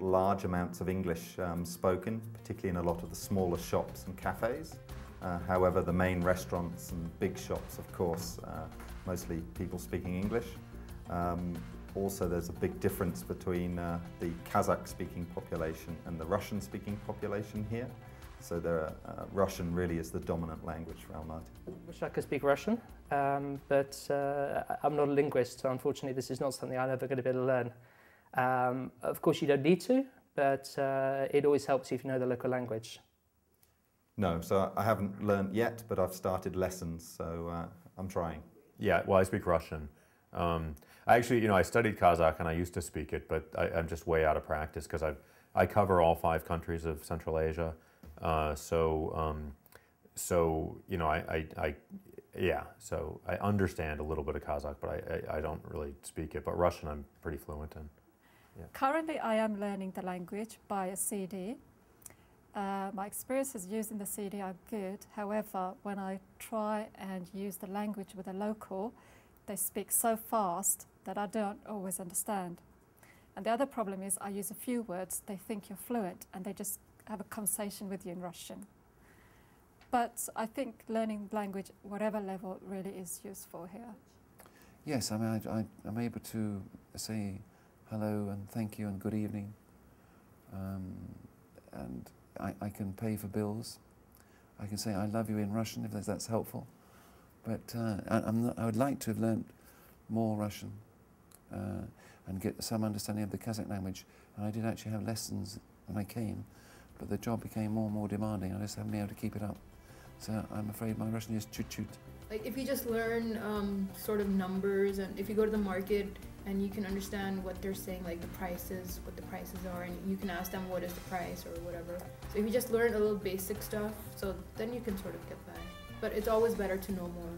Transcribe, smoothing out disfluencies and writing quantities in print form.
large amounts of English spoken, particularly in a lot of the smaller shops and cafes. However, the main restaurants and big shops, of course, mostly people speaking English. Also, there's a big difference between the Kazakh-speaking population and the Russian-speaking population here. So Russian really is the dominant language for Almaty. I wish I could speak Russian, but I'm not a linguist, so unfortunately this is not something I'm ever going to be able to learn. Of course you don't need to, but it always helps if you know the local language. No, so I haven't learned yet, but I've started lessons, so I'm trying. Yeah, well, I speak Russian. I actually, I studied Kazakh and I used to speak it, but I'm just way out of practice because I cover all 5 countries of Central Asia. So I understand a little bit of Kazakh, but I don't really speak it. But Russian I'm pretty fluent in. Yeah. Currently, I am learning the language by a CD. My experiences using the CD are good. However, when I try and use the language with a local, they speak so fast that I don't always understand. And the other problem is I use a few words, they think you're fluent, and they just have a conversation with you in Russian. But I think learning language, whatever level, really is useful here. Yes, I mean, I'm able to say hello and thank you and good evening. And I can pay for bills. I can say I love you in Russian if that's helpful. But I would like to have learnt more Russian and get some understanding of the Kazakh language. And I did actually have lessons when I came, but the job became more and more demanding. I just haven't been able to keep it up. So I'm afraid my Russian is chut-chut. Like if you just learn sort of numbers, and if you go to the market and you can understand what they're saying, like the prices, what the prices are, and you can ask them what is the price or whatever. So if you just learn a little basic stuff, so then you can sort of get by. But it's always better to know more.